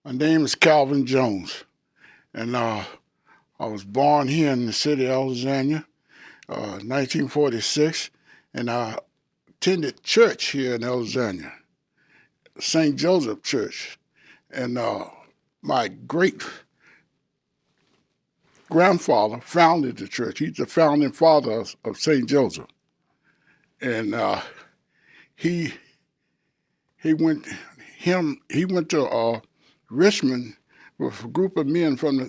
My name is Calvin Jones, and I was born here in the city of Alexandria, 1946, and I attended church here in Alexandria, St. Joseph Church, and my great grandfather founded the church. He's the founding father of St. Joseph, and he he went he went to Richmond with a group of men from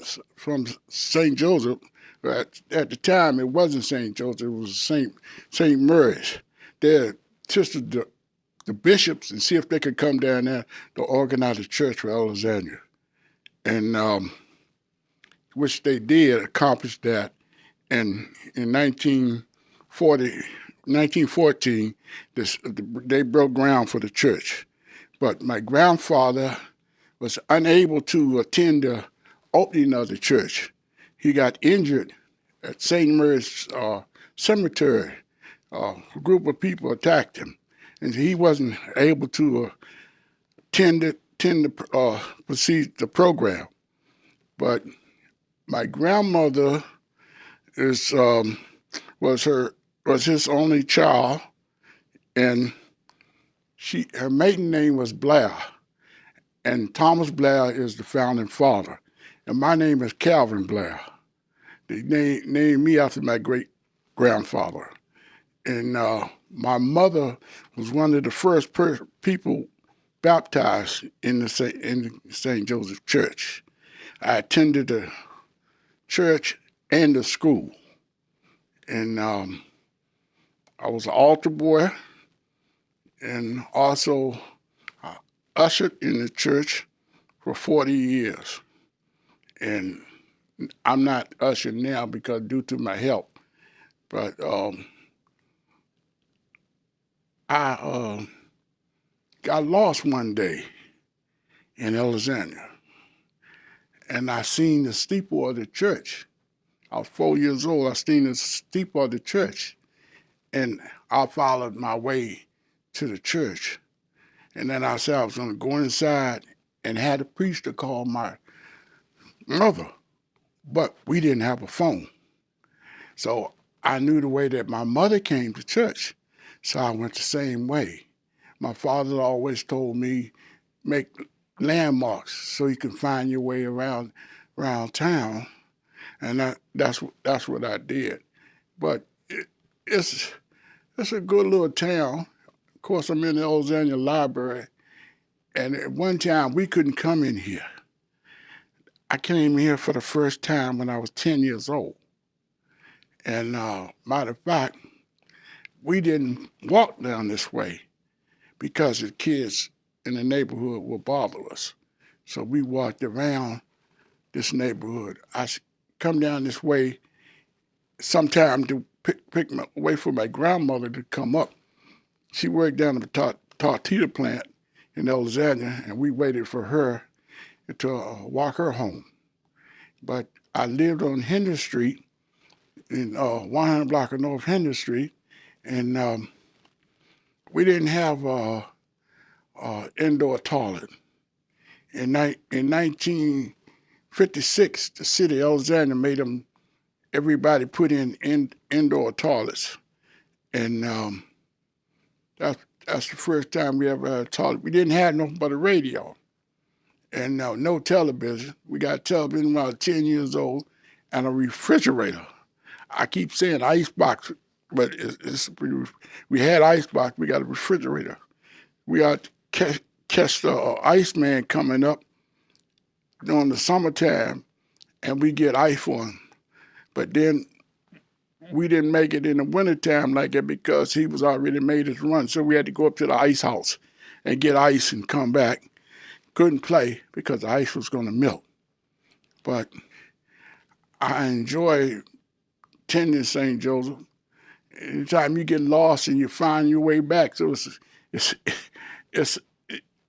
St. Joseph. At the time, it wasn't St. Joseph; it was St. Mary's. They had tested the bishops and see if they could come down there to organize a church for Alexandria, and which they did accomplish that. And in 1914, they broke ground for the church. But my grandfather was unable to attend the opening of the church. He got injured at St. Mary's Cemetery. A group of people attacked him, and he wasn't able to proceed the program. But my grandmother is was his only child, and her maiden name was Blair, and Thomas Blair is the founding father, and my name is Calvin Blair. They named me after my great grandfather, and my mother was one of the first people baptized in the St. Joseph Church. I attended the church and the school, and I was an altar boy, and also ushered in the church for 40 years. And I'm not ushered now because due to my health, but I got lost one day in Alexandria, and I seen the steeple of the church. I was 4 years old. I seen the steeple of the church, and I followed my way to the church. And then I said I was going to go inside and had a priest to call my mother, but we didn't have a phone. So I knew the way that my mother came to church, so I went the same way. My father always told me, make landmarks so you can find your way around town, and that's what I did. But it's a good little town. Of course, I'm in the Alexandria Library, and at one time we couldn't come in here. I came here for the first time when I was 10 years old. And matter of fact, we didn't walk down this way because the kids in the neighborhood would bother us. So we walked around this neighborhood. I come down this way sometime to pick my way for my grandmother to come up. She worked down at the tortilla plant in Alexandria, and we waited for her to walk her home. But I lived on Henry Street, in 100 block of North Henry Street, and we didn't have indoor toilet. In 1956, the city of Alexandria made everybody put in indoor toilets, and that's the first time we ever had a toilet. We didn't have nothing but a radio, and no television. We got television when I was 10 years old, and a refrigerator. I keep saying icebox, but we had icebox. We got a refrigerator. We got catch the Iceman coming up during the summertime, and we get ice for him. But then we didn't make it in the wintertime like that because he was already made his run. So we had to go up to the ice house and get ice and come back. Couldn't play because the ice was going to melt. But I enjoy attending St. Joseph. Anytime you get lost and you find your way back, so it's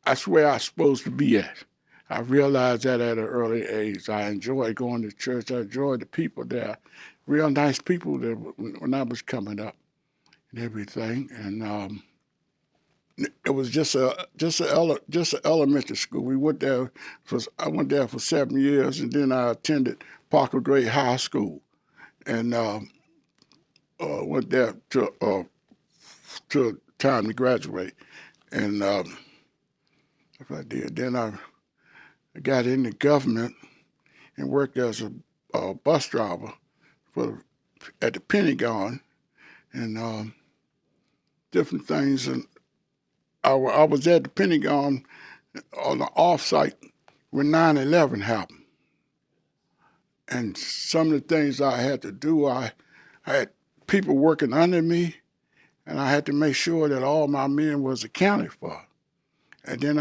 that's where I'm supposed to be at. I realized that at an early age. I enjoy going to church. I enjoy the people there. Real nice people there when I was coming up and everything. And it was just a elementary school. We went there I went there for 7 years, and then I attended Parker Gray High School, and went there to time to graduate. And if I did, then I got into government and worked as a bus driver at the Pentagon, and different things. And I was at the Pentagon on the offsite when 9/11 happened. And some of the things I had to do, I had people working under me, and I had to make sure that all my men was accounted for. And then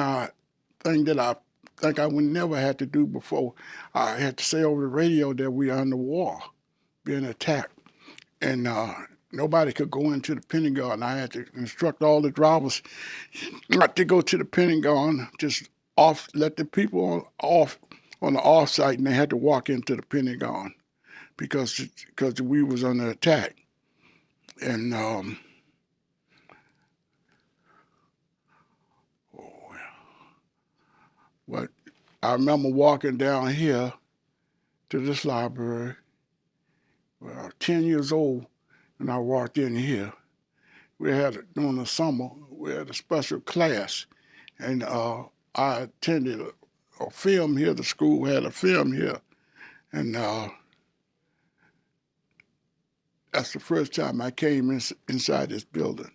thing that I think I would never have to do before, I had to say over the radio that we are under war, being attacked. And nobody could go into the Pentagon. I had to instruct all the drivers not to go to the Pentagon, just let the people off on the off site, and they had to walk into the Pentagon because we was under attack. And but I remember walking down here to this library. Well, I was 10 years old, and I walked in here. During the summer, we had a special class, and I attended a film here. The school had a film here, and that's the first time I came inside this building.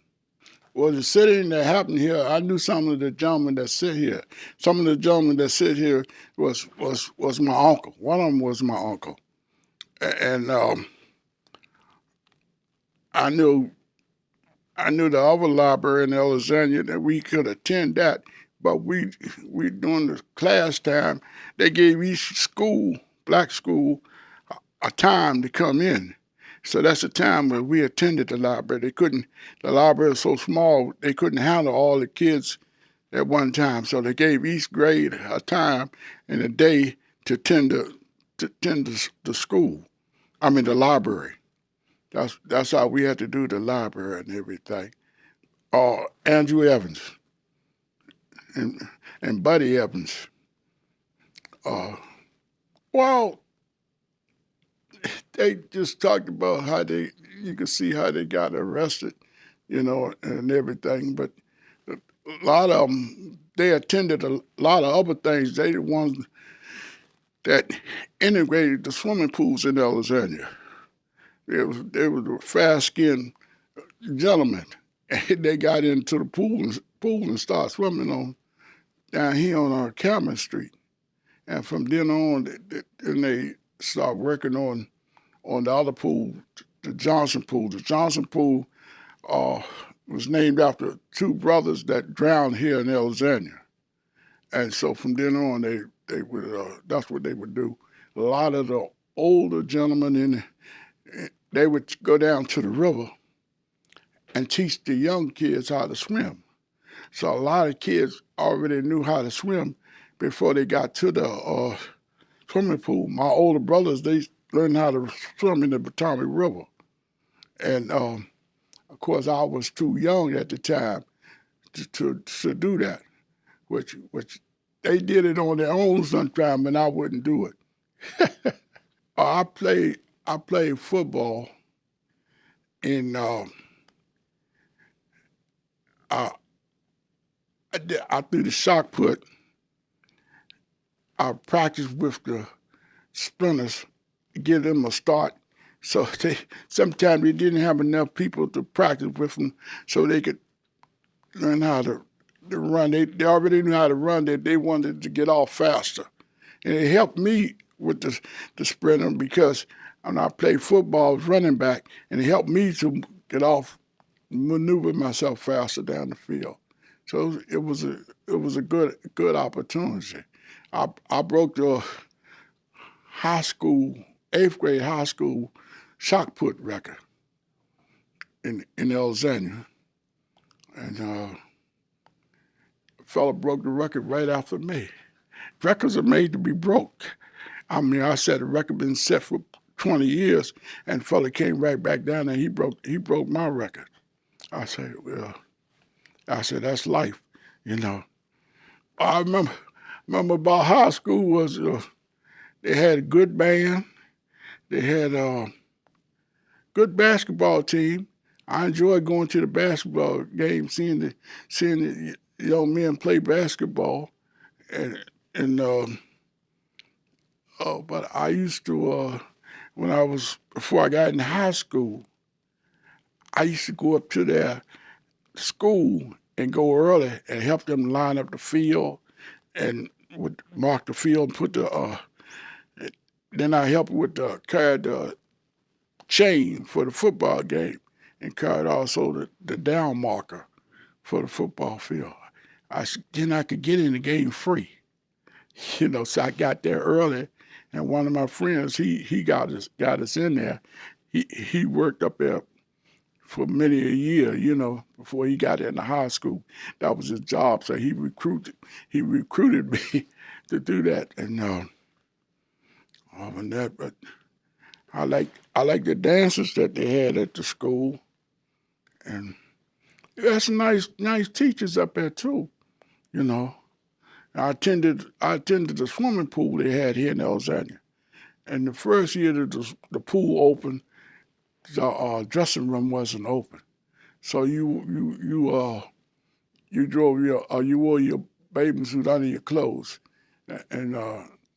Well, the sitting that happened here, I knew some of the gentlemen that sit here. Some of the gentlemen that sit here was my uncle. One of them was my uncle, and I knew the other library in Alexandria that we could attend that, but we during the class time, they gave each school, black school, a time to come in. So that's the time when we attended the library. The library was so small, they couldn't handle all the kids at one time. So they gave each grade a time and a day to attend the school. I mean the library. That's how we had to do the library and everything. Andrew Evans and Buddy Evans. Well, they just talked about how you could see how they got arrested, and everything. But a lot of them, they attended a lot of other things. They the ones that integrated the swimming pools in Alexandria. They were fast-skinned gentlemen, and they got into the pool and started swimming down here on Cameron Street. And from then on, they started working on the other pool, the Johnson Pool. The Johnson Pool was named after two brothers that drowned here in Alexandria. And so from then on, they would that's what they would do. A lot of the older gentlemen they would go down to the river and teach the young kids how to swim. So a lot of kids already knew how to swim before they got to the swimming pool. My older brothers, they learned how to swim in the Potomac River. And of course, I was too young at the time to do that, which they did it on their own sometime, and I wouldn't do it. I played football in I threw the shot put. I practiced with the sprinters to give them a start. So sometimes they didn't have enough people to practice with them, so they could learn how to run. They already knew how to run. They wanted to get off faster, and it helped me with the sprinter because when I played football, I was running back, and it helped me to get off, maneuver myself faster down the field. So it was a good opportunity. I broke the high school, 8th grade high school shot put record in Alexandria. And a fella broke the record right after me. Records are made to be broke. I mean, I said the record been set for 20 years, and the fella came right back down and he broke my record. I said, well, I said, that's life, you know. I remember about high school was they had a good band. They had a good basketball team. I enjoyed going to the basketball game, seeing the young men play basketball, and and but I used to when I was before I got in high school, I used to go up to their school and go early and help them line up the field and would mark the field and put the then I helped with the carry the chain for the football game and carried also the down marker for the football field. Then I could get in the game free, you know. So I got there early, and one of my friends he got us in there. He worked up there for many a year, you know, before he got into high school. That was his job, so he recruited me to do that, and that. But I like the dances that they had at the school, and that's nice teachers up there too, you know. I attended the swimming pool they had here in Alexandria, and the first year that the pool opened, the dressing room wasn't open, so you wore your bathing suit under your clothes, and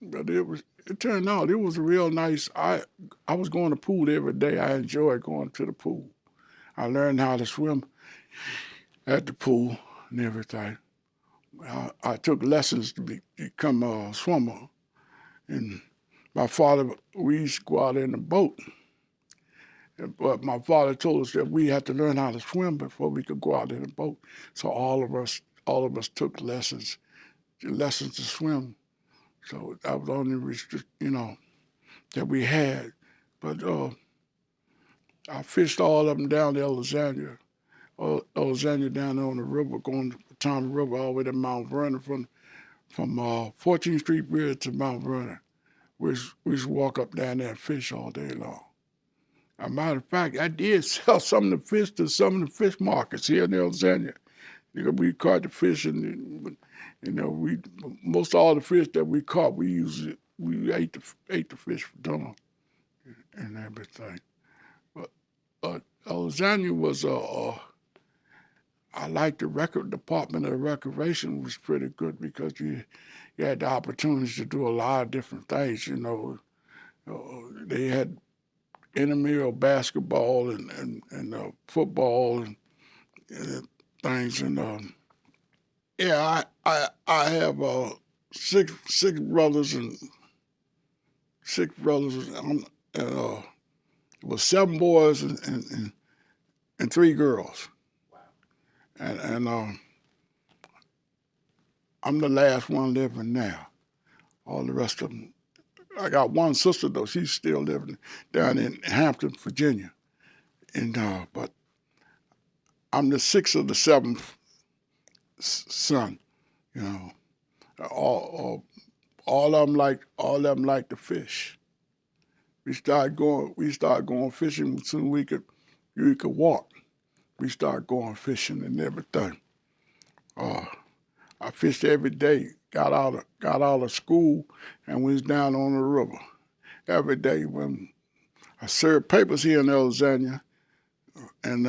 but it turned out it was a real nice. I was going to the pool every day. I enjoyed going to the pool. I learned how to swim at the pool and everything. I took lessons to become a swimmer, and my father, we used to go out in the boat, but my father told us that we had to learn how to swim before we could go out in the boat. So all of us took lessons to swim. So that was the only that we had. But I fished all of them down to Alexandria, down there on the river, going to Potomac River all the way to Mount Vernon from 14th Street Bridge to Mount Vernon. We used to walk up down there and fish all day long. As a matter of fact, I did sell some of the fish to some of the fish markets here in Alexandria. We caught the fish, and we most all the fish that we caught, we ate the fish for dinner and everything. But Alexandria was I liked the record department of the recreation was pretty good because you had the opportunities to do a lot of different things. They had intramural basketball and football and things. And yeah, I have six brothers and it was 7 boys and 3 girls. And I'm the last one living now. All the rest of them. I got one sister though. She's still living down in Hampton, Virginia. And but I'm the sixth of the seventh son. You know, all of them like to fish. We started going fishing as soon as we could walk. We started going fishing and everything. I fished every day. Got out of school and was down on the river every day. When I served papers here in Alexandria, and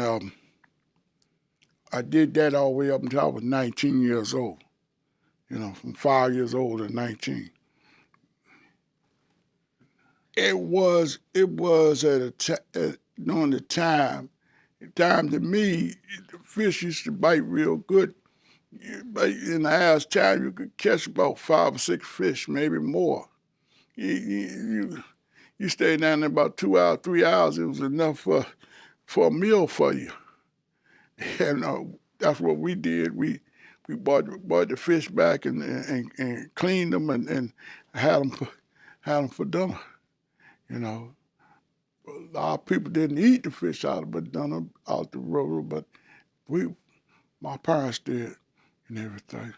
I did that all the way up until I was 19 years old. From 5 years old to 19. It was during the time. To me, the fish used to bite real good. But in the hour's time, you could catch about 5 or 6 fish, maybe more. You stayed down there about 2 hours, 3 hours. It was enough for a meal for you. And that's what we did. We bought the fish back and cleaned them and had them for dinner. A lot of people didn't eat the fish out the river, but my parents did and everything.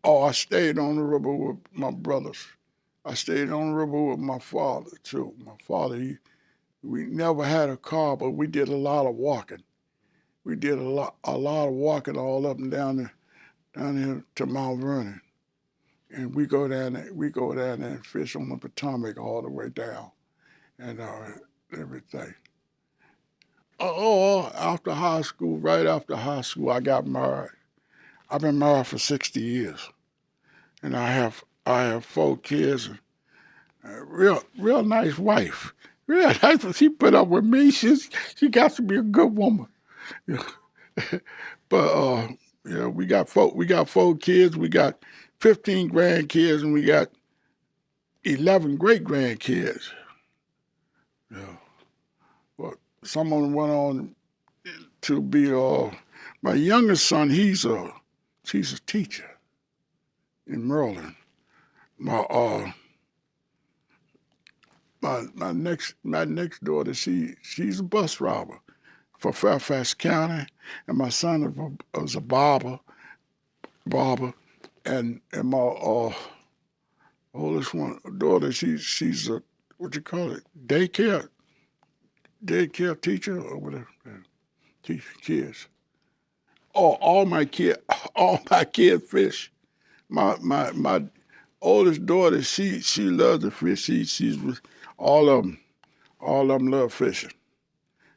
Oh, I stayed on the river with my brothers. I stayed on the river with my father too. My father, we never had a car, but we did a lot of walking. we did a lot of walking all up and down here to Mount Vernon, and we go down there and fish on the Potomac all the way down, and everything. After high school, right after high school, I got married. I've been married for 60 years, and I have 4 kids. And a real nice wife. Real nice. She put up with me. She got to be a good woman. But yeah, we got 4 kids. We got 15 grandkids, and we got 11 great grandkids. Yeah. But some of them went on to be my youngest son. He's a teacher in Maryland. My next daughter, she's a bus driver for Fairfax County, and my son was a barber, and my oldest one daughter, she's a, what you call it, daycare teacher or whatever, teach kids. All my kids fish. My oldest daughter, she loves to fish. She's with all of them. All of them love fishing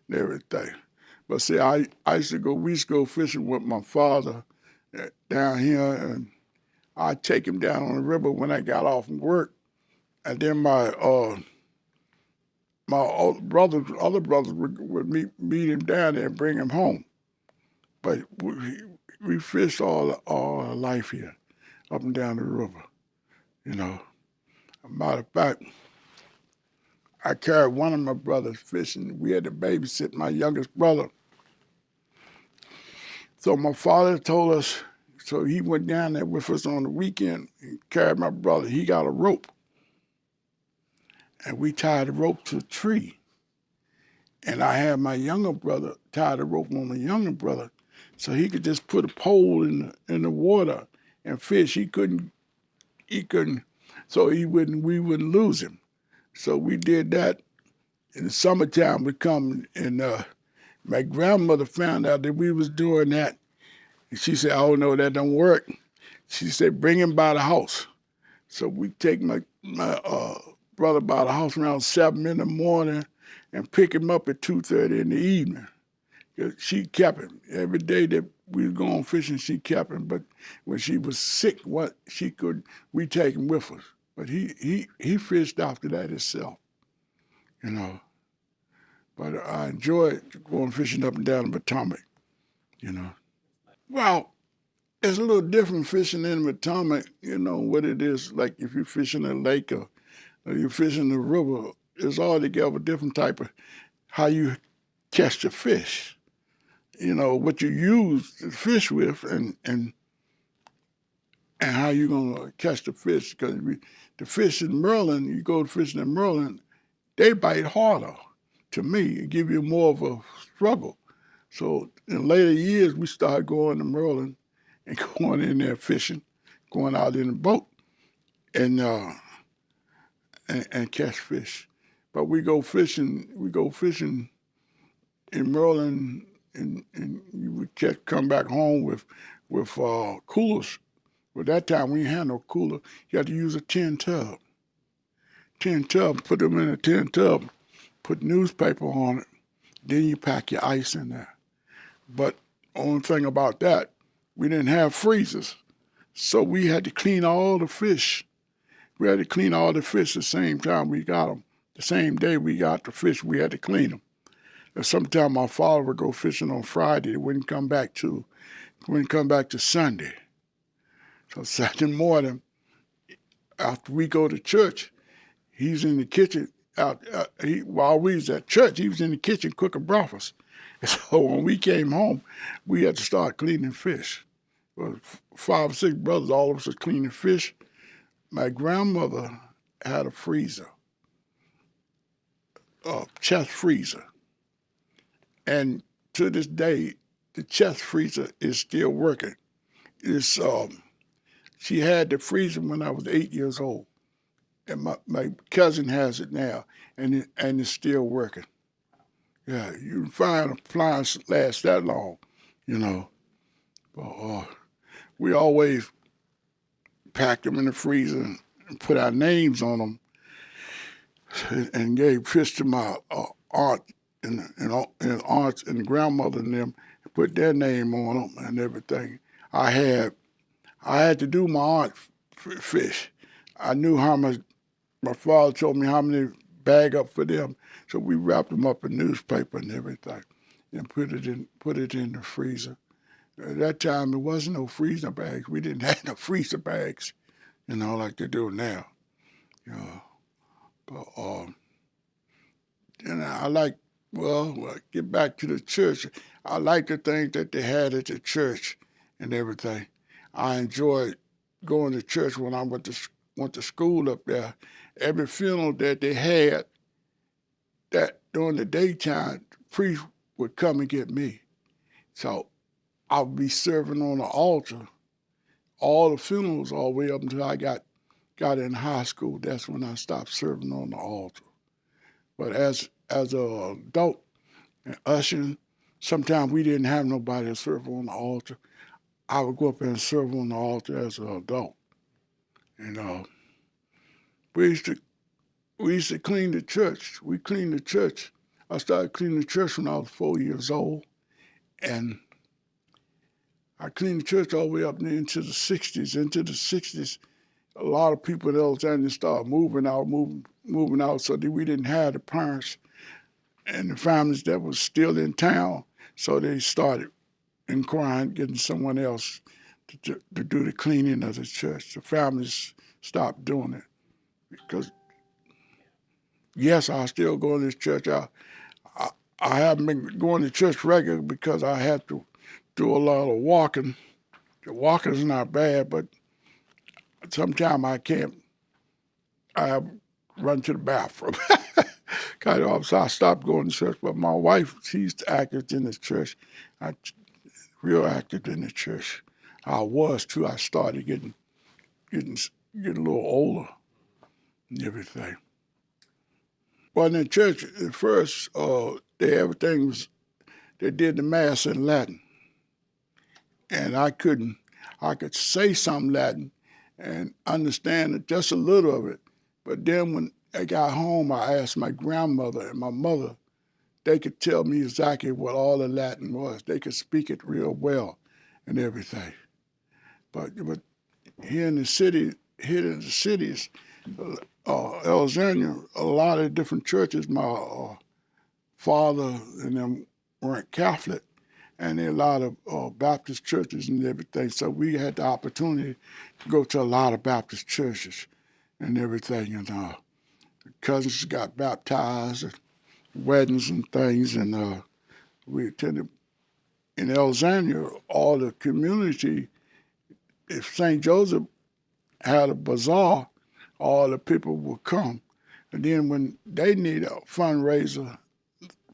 and everything. But see, we used to go fishing with my father down here, and I'd take him down on the river when I got off from work. And then my other brothers would meet him down there and bring him home. But we fished all our life here, up and down the river. You know, matter of fact, I carried one of my brothers fishing. We had to babysit my youngest brother. So my father told us, so he went down there with us on the weekend and carried my brother. He got a rope, and we tied the rope to a tree. And I had my younger brother tie the rope on my younger brother, so he could just put a pole in the water and fish. He couldn't, so we wouldn't lose him. So we did that. In the summertime, we come, and my grandmother found out that we was doing that. And she said, "Oh no, that don't work." She said, "Bring him by the house." So we take my brother by the house around 7 in the morning and pick him up at 2:30 in the evening. She kept him. Every day that we was going fishing, she kept him. But when she was sick, we take him with us. But he fished after that himself, you know. But I enjoyed going fishing up and down the Potomac, you know. Well, it's a little different fishing in the Potomac, you know, what it is like if you're fishing a lake or you're fishing the river. It's altogether different type of how you catch the fish. You know, what you use to fish with and how you're going to catch the fish. Because the fish in Maryland, you go fishing in Maryland, they bite harder. To me, it give you more of a struggle. So in later years, we started going to Maryland and going in there fishing, going out in a boat and catch fish. But we go fishing in Maryland, and you would come back home with coolers. But that time we didn't have no cooler. You had to use a tin tub. Put them in a tin tub, put newspaper on it. Then you pack your ice in there. But only thing about that, we didn't have freezers. So we had to clean all the fish. We had to clean all the fish the same time we got them. The same day we got the fish, we had to clean them. And sometimes my father would go fishing on Friday. It wouldn't come back to Sunday. So Saturday morning, after we go to church, he's in the kitchen. While we was at church, he was in the kitchen cooking breakfast. And so when we came home, we had to start cleaning fish. Well, 5 or 6 brothers, all of us was cleaning fish. My grandmother had a freezer, a chest freezer. And to this day, the chest freezer is still working. She had the freezer when I was 8 years old. And my cousin has it now, and it's still working. Yeah, you can find appliance last that long, you know. But we always packed them in the freezer and put our names on them and gave fish to my aunt and aunts and grandmother and them, and put their name on them and everything. I had I had to do my aunt fish. I knew how much. My father told me how many bag up for them, so we wrapped them up in newspaper and everything, and put it in the freezer. At that time, there wasn't no freezer bags. We didn't have no freezer bags, like they do now. You know, but and I like, get back to the church. I like the things that they had at the church and everything. I enjoyed going to church when I went to school up there. Every funeral that they had, that during the daytime, the priest would come and get me. So I would be serving on the altar all the funerals all the way up until I got in high school. That's when I stopped serving on the altar. But as an adult and ushering, sometimes we didn't have nobody to serve on the altar. I would go up and serve on the altar as an adult. And we used to we used to clean the church. We cleaned the church. I started cleaning the church when I was 4 years old, and I cleaned the church all the way up into the '60s. Into the '60s, a lot of people in Alexandria started moving out, so that we didn't have the parents and the families that was still in town. So they started inquiring, getting someone else to do the cleaning of the church. The families stopped doing it because, yes, I still go to this church. I, I haven't been going to church regularly because I had to do a lot of walking. The walking's not bad, but sometimes I can't. I run to the bathroom. So I stopped going to church. But my wife, she's active in the church. I real active in the church. I was too. I started getting a little older and everything. Well, in the church at first, everything was they did the mass in Latin, and I could say some Latin and understand it, just a little of it. But then when I got home, I asked my grandmother and my mother. They could tell me exactly what all the Latin was. They could speak it real well and everything. But here in the cities, Alexandria, a lot of different churches. My father and them weren't Catholic, and there are a lot of Baptist churches and everything. So we had the opportunity to go to a lot of Baptist churches and everything. And cousins got baptized, and weddings and things, and we attended. In Alexandria, all the community, if St. Joseph had a bazaar, all the people would come. And then when they need a fundraiser,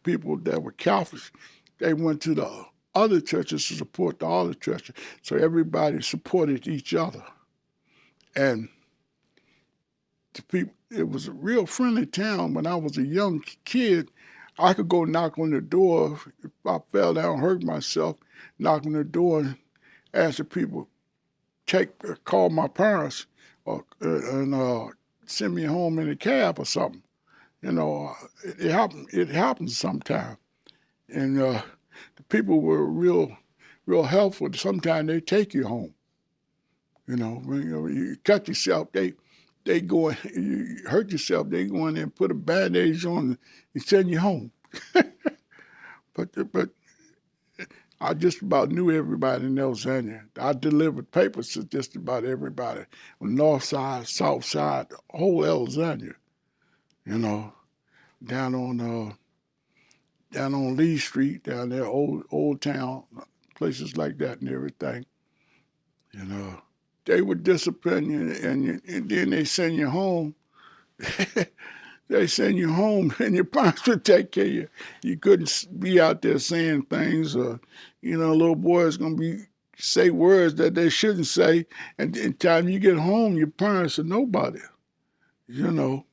people that were Catholics, they went to the other churches to support the other churches. So everybody supported each other. And the people, it was a real friendly town. When I was a young kid, I could go knock on the door. If I fell down, hurt myself, knock on the door and ask the people, call my parents and send me home in a cab or something. It happens sometimes. And the people were real helpful. Sometimes they take you home. When you cut yourself, they go you hurt yourself, they go in there and put a bandage on and send you home. but I just about knew everybody in Alexandria. I delivered papers to just about everybody on north side, south side, whole Alexandria. You know, down on down on Lee Street, down there, old town, places like that and everything. You know, they would discipline you, and then they send you home. They send you home, and your parents would take care of you. You couldn't be out there saying things, or little boys gonna say words that they shouldn't say, and in time you get home, your parents are nobody. You know,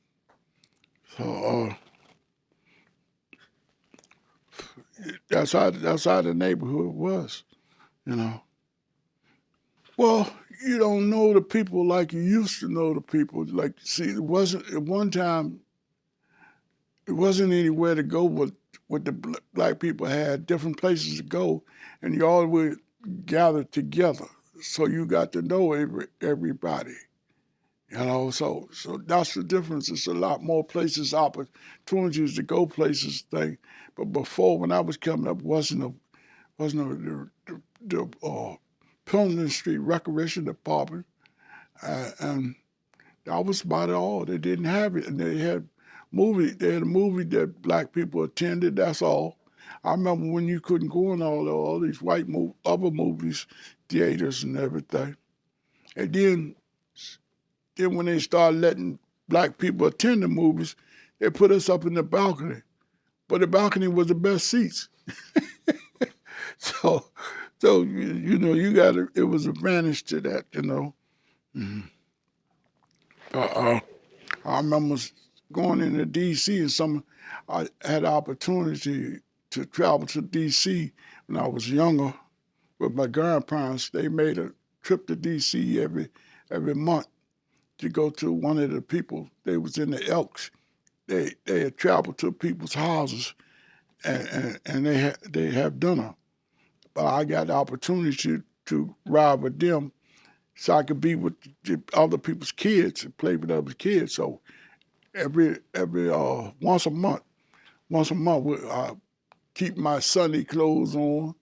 so that's how the neighborhood was, you know. Well, you don't know the people like you used to know the people. Like, see, it wasn't at one time. It wasn't anywhere to go. What the black people had different places to go, and you all would gather together. So you got to know everybody. You know, so that's the difference. It's a lot more places, opportunities to go places. Thing, but before when I was coming up, wasn't the Pilgrim Street Recreation Department, and that was about all. They didn't have it, and they had They had a movie that black people attended. That's all. I remember when you couldn't go in all these other movies, theaters and everything. And then when they started letting black people attend the movies, they put us up in the balcony. But the balcony was the best seats. So, you got it was advantage to that, you know. Mm-hmm. I remember going into D.C. and I had the opportunity to travel to D.C. when I was younger with my grandparents. They made a trip to D.C. every month to go to one of the people. They was in the Elks. They had traveled to people's houses and they have dinner. But I got the opportunity to ride with them so I could be with the other people's kids and play with other kids. So every once a month, I keep my Sunday clothes on.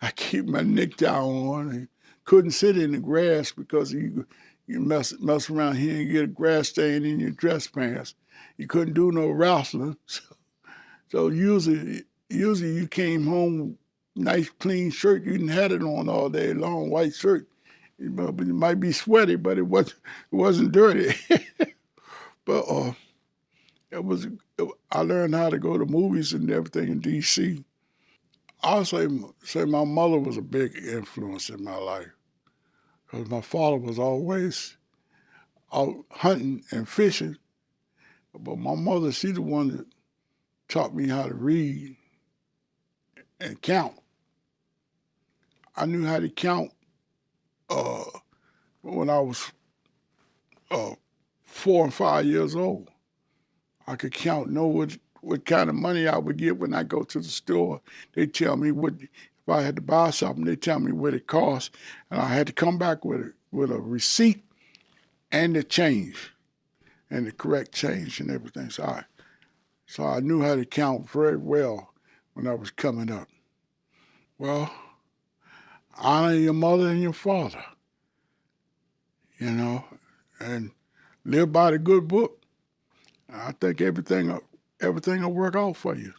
I keep my necktie on. And couldn't sit in the grass because you mess around here and get a grass stain in your dress pants. You couldn't do no wrestling. So usually you came home nice clean shirt. You didn't have it on all day long, white shirt. It might be sweaty, but it wasn't dirty. But it was I learned how to go to movies and everything in D.C. I'll say my mother was a big influence in my life because my father was always out hunting and fishing, but my mother, she's the one that taught me how to read and count. I knew how to count uh, when I was uh, 4 and 5 years old. I could count, know what kind of money I would get when I go to the store. They tell me what if I had to buy something. They tell me what it cost, and I had to come back with a receipt and the change and the correct change and everything. So I knew how to count very well when I was coming up. Well, honor your mother and your father, you know, and live by the good book. I think everything will work out for you.